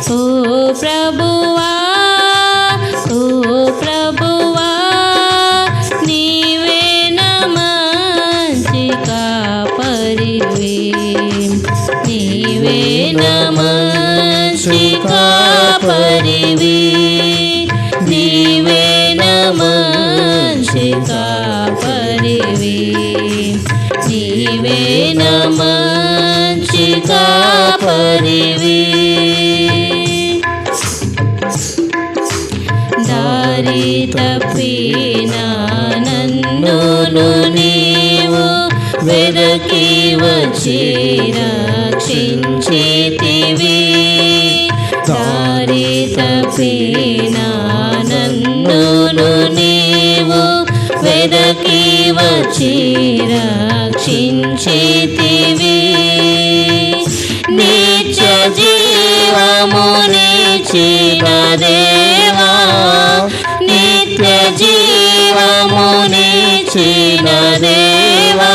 ఓ ప్రభువా ఓ ప్రభువా నీవే నా మంచి కాపరివి నీవే నా మంచి కాపరివి నీవే నా మంచి కాపరివి నీవే నా మంచి కాపరివి దారి తప్పిన నన్ను నీవు వెదకి వచ్చి రక్షించితివి దారి తప్పిన నన్ను నీవు వెదకి వచ్చి రక్షించితివి నిత్య జీవమునిచ్చిన దేవా నిత్య జీవమునిచ్చిన దేవా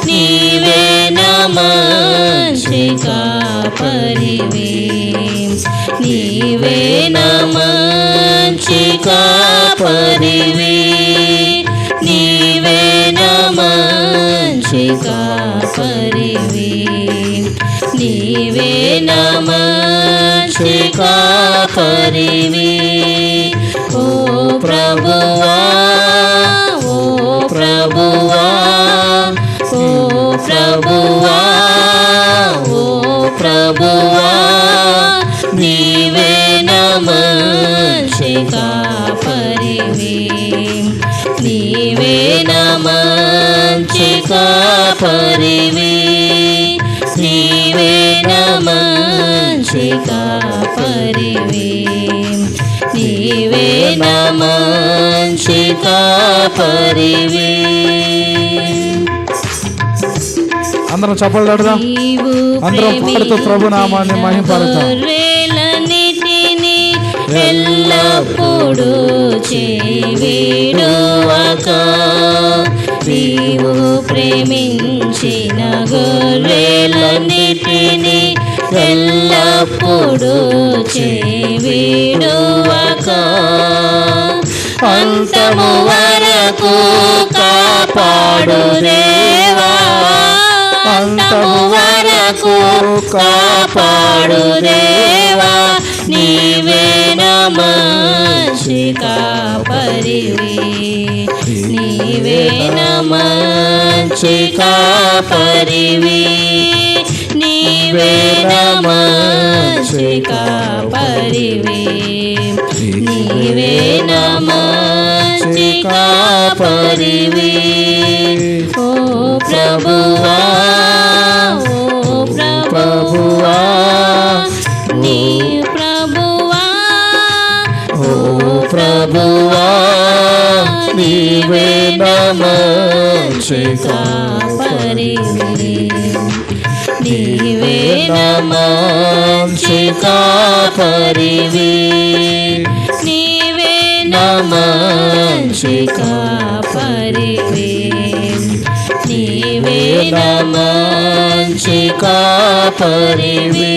నీవే నా మంచి కాపరివి నీవే నా మంచి కాపరివి నీవే నా మంచి కాపరివి నీవే నా మంచి కాపరివి ఓ ప్రభువా ఓ ప్రభువా ఓ ప్రభువా ఓ ప్రభువా నీవే నా మంచి కాపరివి నీవే నా మంచి కాపరివి నీవే నా మంచి కాపరివి నీవే నా మంచి కాపరివి అందరం చప్పట్లు కొడదాం అందరం పాడుతూ ప్రభు నామాన్ని మహిమపడతాం ఎల్లప్పుడూ చేవిడువక నీవు ప్రేమించిన గొర్రెలన్నిటిని ఎల్లప్పుడూ చేవిడువక అంతము వరకు కాపాడు దేవా అంతము వరకు కాపాడు దేవా నీవే నా మంచి కాపరివి నీవే నా మంచి కాపరివి నీవే నా మంచి కాపరివి నీవే నా మంచి కాపరివి ఓ ప్రభువా ఓ ప్రభువా నీ ప్రభువా ఓ ప్రభువా నీవే నా మంచి కాపరివి నీవే నా మంచి కాపరివి నీవే నా మంచి కాపరివి నీవే నా మంచి కాపరివి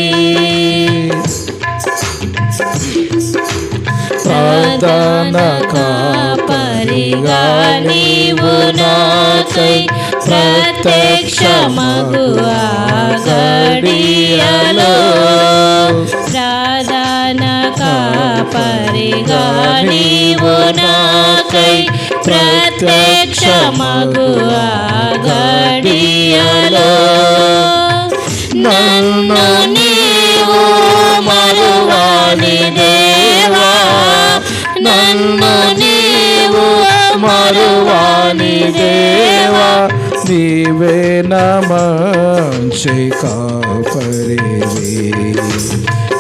ప్రధాన కాపరిగా నీవు నాకై ప్రత్యక్షమగు గడియలో ప్రధాన కాపరిగా నీవు నాకై ప్రత్యక్షమగు గడియలో నన్ను నీవు మరువని దేవా నన్ను నీవు మరువని దేవా నీవే నా మంచి కాపరివి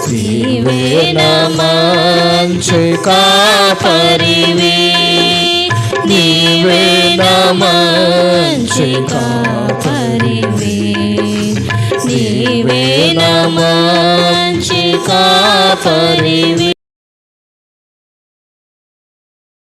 నీవే నా మంచి కాపరివి నీవే నా మంచి కాపరివి నీవే నా మంచి కాపరివి